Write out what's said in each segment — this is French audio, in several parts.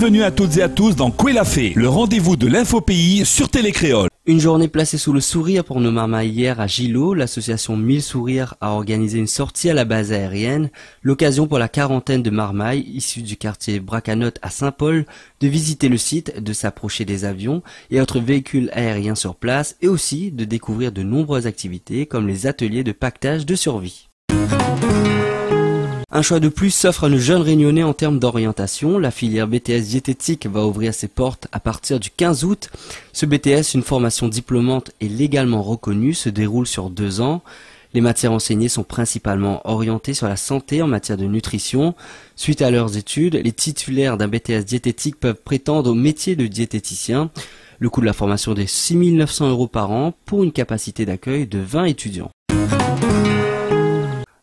Bienvenue à toutes et à tous dans Kouélafé, le rendez-vous de l'infopays sur Télécréole. Une journée placée sous le sourire pour nos marmailles hier à Gillot. L'association 1000 Sourires a organisé une sortie à la base aérienne. L'occasion pour la quarantaine de marmailles issues du quartier Bracanotte à Saint-Paul de visiter le site, de s'approcher des avions et autres véhicules aériens sur place et aussi de découvrir de nombreuses activités comme les ateliers de pactage de survie. Un choix de plus s'offre à nos jeunes réunionnais en termes d'orientation. La filière BTS diététique va ouvrir ses portes à partir du 15 août. Ce BTS, une formation diplômante et légalement reconnue, se déroule sur 2 ans. Les matières enseignées sont principalement orientées sur la santé en matière de nutrition. Suite à leurs études, les titulaires d'un BTS diététique peuvent prétendre au métier de diététicien. Le coût de la formation est de 6 900 € par an pour une capacité d'accueil de 20 étudiants.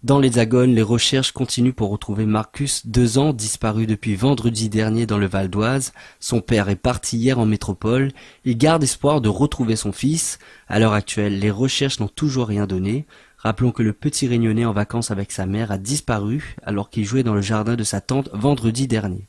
Dans l'Hexagone, les recherches continuent pour retrouver Marcus, 2 ans, disparu depuis vendredi dernier dans le Val d'Oise. Son père est parti hier en métropole. Il garde espoir de retrouver son fils. À l'heure actuelle, les recherches n'ont toujours rien donné. Rappelons que le petit Réunionnais en vacances avec sa mère a disparu alors qu'il jouait dans le jardin de sa tante vendredi dernier.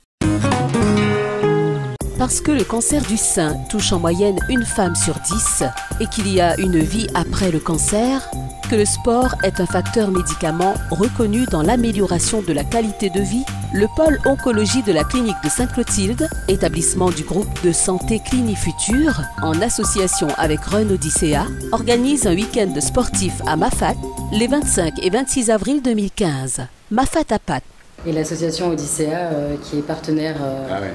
Parce que le cancer du sein touche en moyenne une femme sur 10 et qu'il y a une vie après le cancer, que le sport est un facteur médicament reconnu dans l'amélioration de la qualité de vie, le pôle oncologie de la clinique de Sainte-Clotilde, établissement du groupe de santé Clinifutur, en association avec Run Odyssea, organise un week-end sportif à Mafat les 25 et 26 avril 2015. Mafat à Pat. Et l'association Odyssea qui est partenaire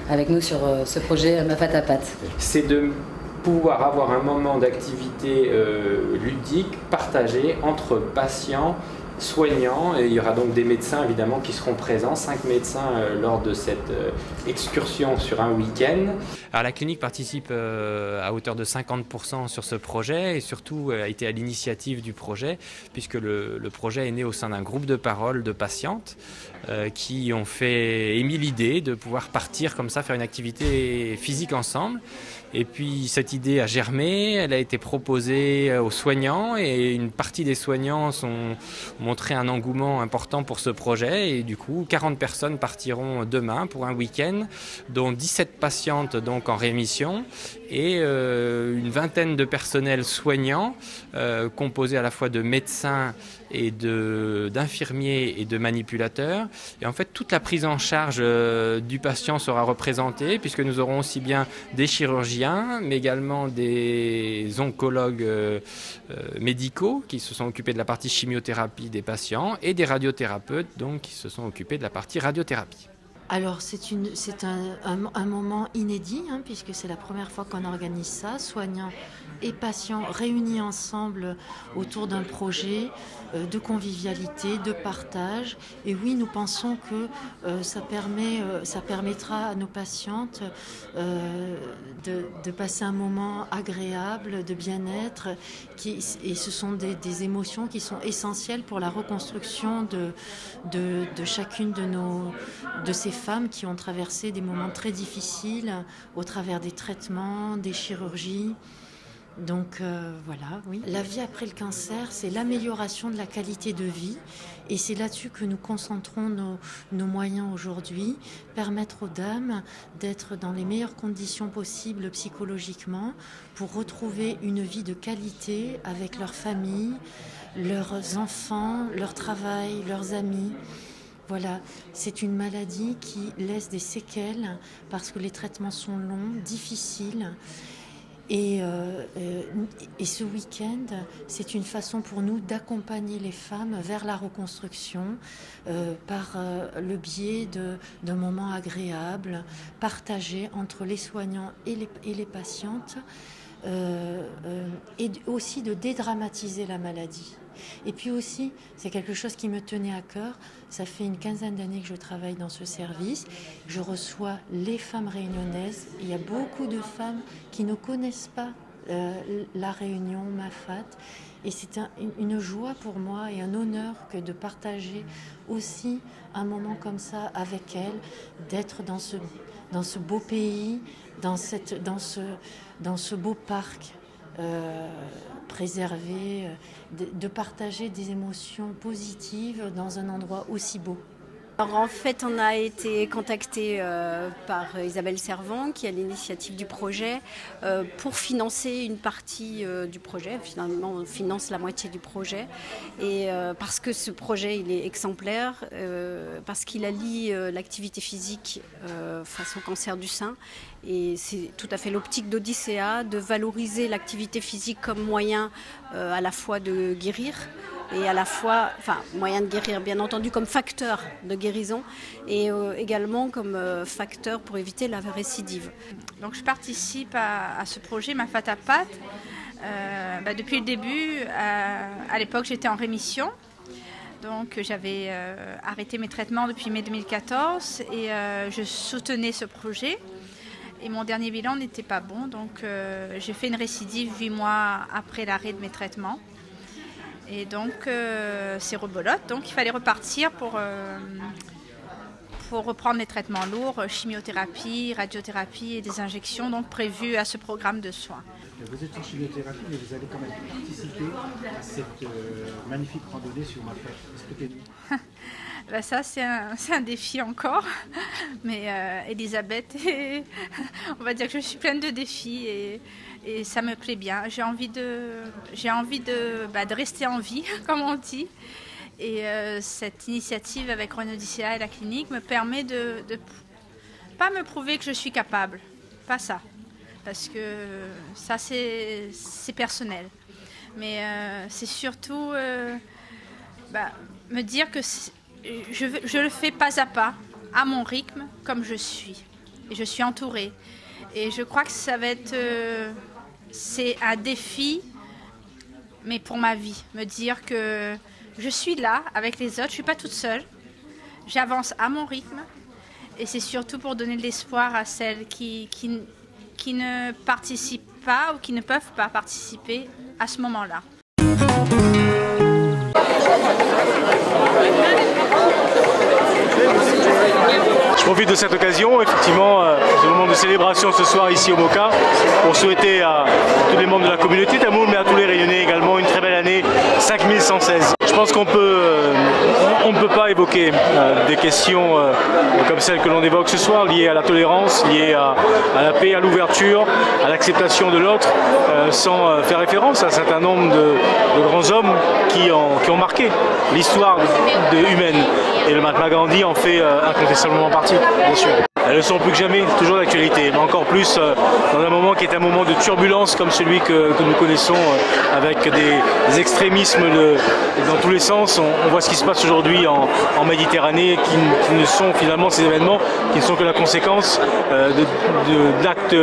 avec nous sur ce projet Mafat à Pat. C'est de pouvoir avoir un moment d'activité ludique partagé entre patients, soignants, et il y aura donc des médecins évidemment qui seront présents, 5 médecins lors de cette excursion sur un week-end. Alors la clinique participe à hauteur de 50% sur ce projet et surtout a été à l'initiative du projet puisque le projet est né au sein d'un groupe de parole de patientes qui ont émis l'idée de pouvoir partir comme ça, faire une activité physique ensemble. Et puis cette idée a germé, elle a été proposée aux soignants et une partie des soignants ont montré un engouement important pour ce projet et du coup 40 personnes partiront demain pour un week-end, dont 17 patientes donc en rémission et une vingtaine de personnels soignants composés à la fois de médecins et d'infirmiers et de manipulateurs. Et en fait, toute la prise en charge du patient sera représentée puisque nous aurons aussi bien des chirurgiens, mais également des oncologues médicaux qui se sont occupés de la partie chimiothérapie des patients et des radiothérapeutes donc, qui se sont occupés de la partie radiothérapie. Alors c'est un moment inédit puisque c'est la première fois qu'on organise ça, soignants et patients réunis ensemble autour d'un projet de convivialité, de partage. Et oui, nous pensons que ça permettra à nos patientes de passer un moment agréable, de bien-être. Et ce sont des émotions qui sont essentielles pour la reconstruction de chacune de ces femmes qui ont traversé des moments très difficiles au travers des traitements, des chirurgies. Donc voilà, oui. La vie après le cancer, c'est l'amélioration de la qualité de vie et c'est là-dessus que nous concentrons nos moyens aujourd'hui, permettre aux dames d'être dans les meilleures conditions possibles psychologiquement pour retrouver une vie de qualité avec leur famille, leurs enfants, leur travail, leurs amis. Voilà, c'est une maladie qui laisse des séquelles parce que les traitements sont longs, difficiles. Et ce week-end, c'est une façon pour nous d'accompagner les femmes vers la reconstruction par le biais d'un moment agréable, partagé entre les soignants et les patientes, et aussi de dédramatiser la maladie. Et puis aussi, c'est quelque chose qui me tenait à cœur. Ça fait une quinzaine d'années que je travaille dans ce service. Je reçois les femmes réunionnaises. Il y a beaucoup de femmes qui ne connaissent pas la Réunion, Mafat. Et c'est une joie pour moi et un honneur que de partager aussi un moment comme ça avec elles, d'être dans ce beau pays, dans ce beau parc. Préserver, de partager des émotions positives dans un endroit aussi beau. Alors en fait, on a été contacté par Isabelle Servan, qui est à l'initiative du projet, pour financer une partie du projet. Finalement, on finance la moitié du projet. Et parce que ce projet, il est exemplaire, parce qu'il allie l'activité physique face au cancer du sein. Et c'est tout à fait l'optique d'Odyssea, de valoriser l'activité physique comme moyen à la fois de guérir, et à la fois, enfin, moyen de guérir bien entendu comme facteur de guérison et également comme facteur pour éviter la récidive. Donc je participe à ce projet Ma Fat à Pat. Depuis le début, à l'époque j'étais en rémission, donc j'avais arrêté mes traitements depuis mai 2014 et je soutenais ce projet. Et mon dernier bilan n'était pas bon, donc j'ai fait une récidive 8 mois après l'arrêt de mes traitements. Et donc c'est rebolote, donc il fallait repartir pour reprendre les traitements lourds, chimiothérapie, radiothérapie et des injections donc prévues à ce programme de soins. Vous êtes en chimiothérapie, mais vous allez quand même participer à cette magnifique randonnée sur Ma Fat. Expliquez-nous. Ça c'est un défi encore, mais Elisabeth, on va dire que je suis pleine de défis et ça me plaît bien. J'ai envie de rester en vie, comme on dit. Et cette initiative avec Run Odyssea et la clinique me permet de pas me prouver que je suis capable, pas ça, parce que ça c'est personnel. Mais c'est surtout me dire que je le fais pas à mon rythme, comme je suis. Et je suis entourée. Et je crois que ça va être... c'est un défi, mais pour ma vie. Me dire que je suis là avec les autres, je ne suis pas toute seule. J'avance à mon rythme. Et c'est surtout pour donner de l'espoir à celles qui ne participent pas ou qui ne peuvent pas participer à ce moment-là. Je profite de cette occasion, effectivement, ce moment de célébration ce soir ici au Moka, pour souhaiter à tous les membres de la communauté tamoule, mais à tous les Réunionnais également, une très belle année 5116. Je pense qu'on ne peut pas évoquer des questions comme celles que l'on évoque ce soir, liées à la tolérance, liées à la paix, à l'ouverture, à l'acceptation de l'autre, sans faire référence à un certain nombre de grands hommes qui ont marqué l'histoire humaine. Et le Mahatma Gandhi en fait incontestablement partie, bien sûr. Elles ne sont plus que jamais toujours d'actualité, mais encore plus dans un moment qui est un moment de turbulence comme celui que nous connaissons, avec des extrémismes dans tous les sens. On voit ce qui se passe aujourd'hui en Méditerranée, qui ne sont finalement ces événements, qui ne sont que la conséquence d'actes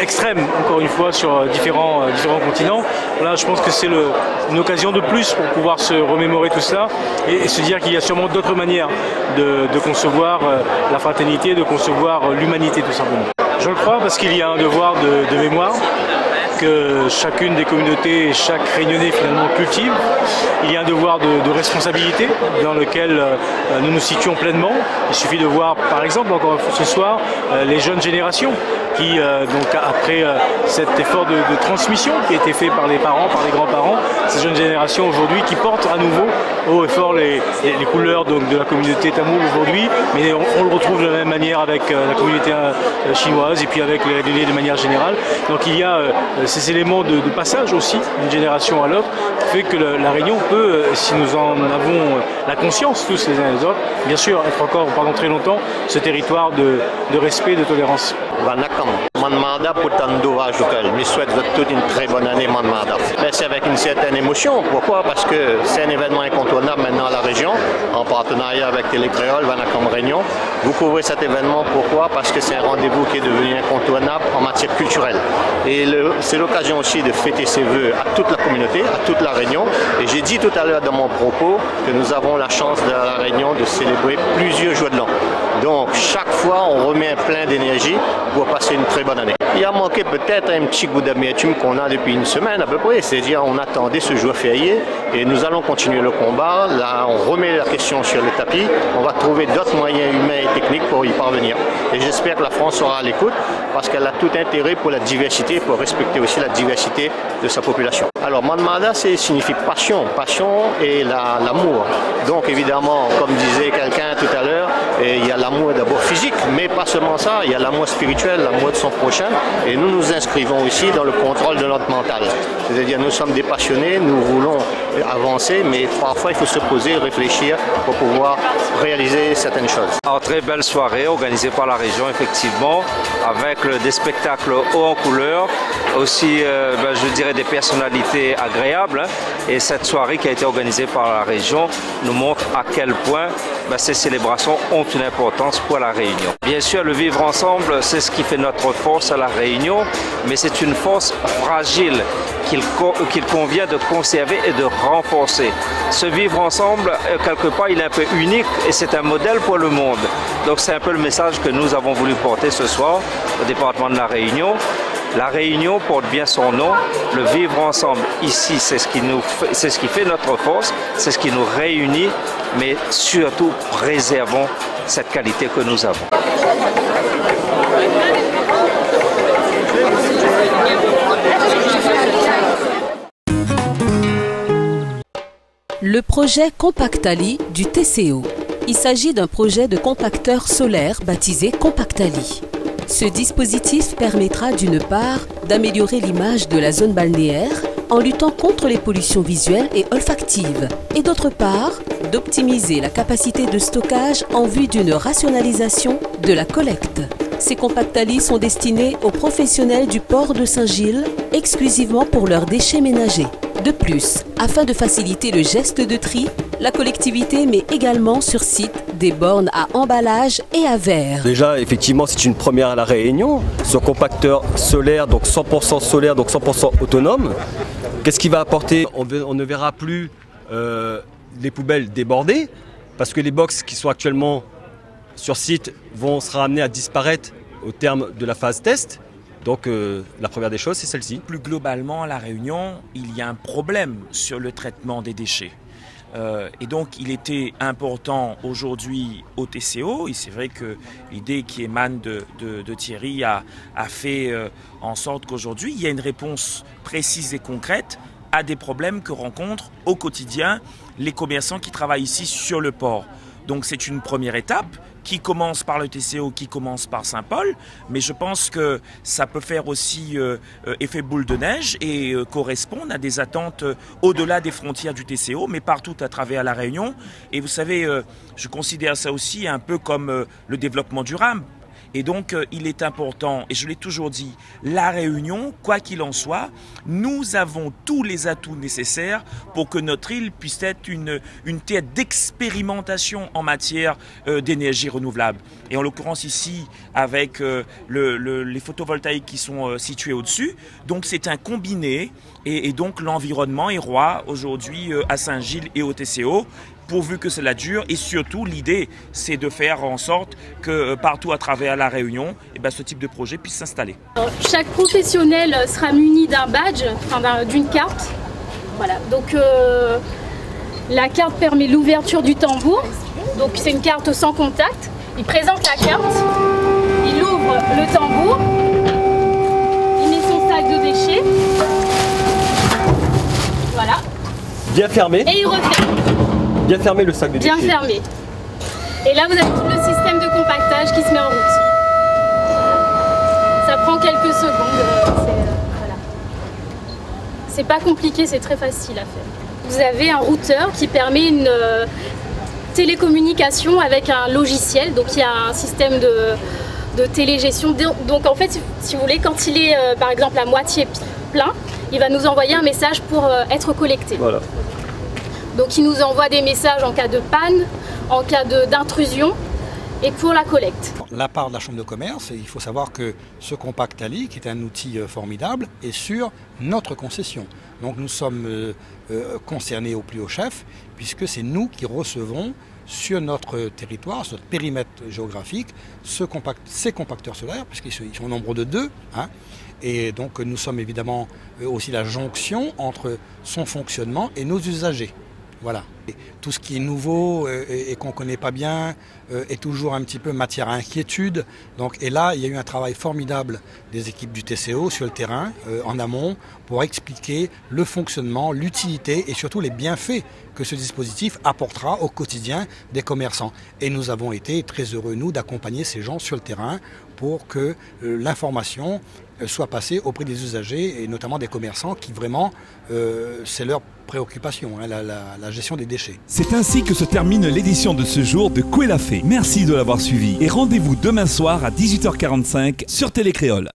extrêmes, encore une fois, sur différents continents. Là, je pense que c'est une occasion de plus pour pouvoir se remémorer tout cela et se dire qu'il y a sûrement d'autres manières de concevoir la fraternité, de concevoir l'humanité tout simplement. Je le crois parce qu'il y a un devoir de mémoire que chacune des communautés et chaque Réunionnais finalement cultive. Il y a un devoir de responsabilité dans lequel nous nous situons pleinement. Il suffit de voir par exemple encore ce soir les jeunes générations qui donc après cet effort de transmission qui a été fait par les parents, par les grands-parents, ces jeunes générations aujourd'hui qui portent à nouveau haut et fort les couleurs donc, de la communauté tamoule aujourd'hui, mais on le retrouve de la même manière avec la communauté chinoise et puis avec les Réunionnais de manière générale. Donc il y a ces éléments de passage aussi d'une génération à l'autre qui fait que la Réunion peut, si nous en avons la conscience tous les uns et les autres, bien sûr être encore pendant très longtemps ce territoire de respect et de tolérance. Manmada pour Tandoura Joukal. Je souhaite toute une très bonne année Manmada. C'est avec une certaine émotion. Pourquoi? Parce que c'est un événement incontournable maintenant à la région, en partenariat avec Télécréole, Vanacam Réunion. Vous couvrez cet événement, pourquoi? Parce que c'est un rendez-vous qui est devenu incontournable en matière culturelle. Et c'est l'occasion aussi de fêter ses vœux à toute la communauté, à toute la Réunion. Et j'ai dit tout à l'heure dans mon propos que nous avons la chance de la Réunion de célébrer plusieurs jours de l'an. Donc chaque fois, on remet un plein d'énergie pour passer une très bonne année. Il a manqué peut-être un petit goût d'amertume qu'on a depuis une semaine à peu près, c'est-à-dire on attendait ce jour férié et nous allons continuer le combat. Là, on remet la question sur le tapis, on va trouver d'autres moyens humains et techniques pour y parvenir. Et j'espère que la France sera à l'écoute parce qu'elle a tout intérêt pour la diversité, pour respecter aussi la diversité de sa population. Alors Manmada, signifie passion, passion et l'amour. Donc évidemment, comme disait quelqu'un tout à l'heure, il y a l'amour d'abord physique, mais pas seulement ça, il y a l'amour spirituel, l'amour de son prochain. Et nous nous inscrivons aussi dans le contrôle de notre mental. C'est-à-dire nous sommes des passionnés, nous voulons avancer, mais parfois il faut se poser, réfléchir pour pouvoir réaliser certaines choses. En très belle soirée organisée par la région, effectivement, avec des spectacles hauts en couleur, aussi je dirais des personnalités agréables. Et cette soirée qui a été organisée par la région nous montre à quel point ces célébrations ont une importance pour la Réunion. Bien sûr, le vivre ensemble, c'est ce qui fait notre force à la Réunion, mais c'est une force fragile qu'il convient de conserver et de renforcer. Ce vivre ensemble, quelque part, il est un peu unique et c'est un modèle pour le monde. Donc c'est un peu le message que nous avons voulu porter ce soir au département de la Réunion. La Réunion porte bien son nom, le vivre ensemble ici, c'est ce qui fait notre force, c'est ce qui nous réunit, mais surtout préservons cette qualité que nous avons. Le projet Compactali du TCO. Il s'agit d'un projet de compacteur solaire baptisé Compactali. Ce dispositif permettra d'une part d'améliorer l'image de la zone balnéaire en luttant contre les pollutions visuelles et olfactives et d'autre part d'optimiser la capacité de stockage en vue d'une rationalisation de la collecte. Ces compactalis sont destinés aux professionnels du port de Saint-Gilles exclusivement pour leurs déchets ménagers. De plus, afin de faciliter le geste de tri, la collectivité met également sur site des bornes à emballage et à verre. Déjà, effectivement, c'est une première à La Réunion. Ce compacteur solaire, donc 100% solaire, donc 100% autonome. Qu'est-ce qu'il va apporter? On ne verra plus les poubelles débordées, parce que les box qui sont actuellement sur site sera amené à disparaître au terme de la phase test. Donc la première des choses, c'est celle-ci. Plus globalement, à La Réunion, il y a un problème sur le traitement des déchets. Et donc il était important aujourd'hui au TCO, et c'est vrai que l'idée qui émane de Thierry a fait en sorte qu'aujourd'hui il y a une réponse précise et concrète à des problèmes que rencontrent au quotidien les commerçants qui travaillent ici sur le port. Donc c'est une première étape qui commence par le TCO, qui commence par Saint-Paul, mais je pense que ça peut faire aussi effet boule de neige et correspondre à des attentes au-delà des frontières du TCO, mais partout à travers la Réunion. Et vous savez, je considère ça aussi un peu comme le développement durable. Et donc, il est important, et je l'ai toujours dit, la Réunion, quoi qu'il en soit, nous avons tous les atouts nécessaires pour que notre île puisse être une terre d'expérimentation en matière d'énergie renouvelable. Et en l'occurrence ici, avec les photovoltaïques qui sont situés au-dessus. Donc, c'est un combiné, et donc l'environnement est roi aujourd'hui à Saint-Gilles et au TCO. Pourvu que cela dure, et surtout l'idée c'est de faire en sorte que partout à travers la Réunion, ce type de projet puisse s'installer. Chaque professionnel sera muni d'un badge, d'une carte. Voilà. Donc la carte permet l'ouverture du tambour, donc c'est une carte sans contact. Il présente la carte, il ouvre le tambour, il met son sac de déchets, voilà. Bien fermé. Et il referme. Bien fermé le sac de déchets. Bien fermé. Et là, vous avez tout le système de compactage qui se met en route. Ça prend quelques secondes. Voilà. C'est pas compliqué, c'est très facile à faire. Vous avez un routeur qui permet une télécommunication avec un logiciel. Donc il y a un système de télégestion. Donc en fait, si vous voulez, quand il est par exemple à moitié plein, il va nous envoyer un message pour être collecté. Voilà. Donc il nous envoie des messages en cas de panne, en cas d'intrusion et pour la collecte. La part de la Chambre de commerce, il faut savoir que ce Compactali, qui est un outil formidable, est sur notre concession. Donc nous sommes concernés au plus haut chef, puisque c'est nous qui recevons sur notre territoire, sur notre périmètre géographique, ces compacteurs solaires, puisqu'ils sont au nombre de 2. Hein, et donc nous sommes évidemment aussi la jonction entre son fonctionnement et nos usagers. Voilà. Et tout ce qui est nouveau et qu'on ne connaît pas bien est toujours un petit peu matière à inquiétude. Donc, et là, il y a eu un travail formidable des équipes du TCO sur le terrain, en amont, pour expliquer le fonctionnement, l'utilité et surtout les bienfaits que ce dispositif apportera au quotidien des commerçants. Et nous avons été très heureux, nous, d'accompagner ces gens sur le terrain pour que l'information soit passée auprès des usagers et notamment des commerçants qui vraiment, c'est leur préoccupation, hein, la gestion des déchets. C'est ainsi que se termine l'édition de ce jour de Quoi la Fée. Merci de l'avoir suivi et rendez-vous demain soir à 18h45 sur Télé Créole.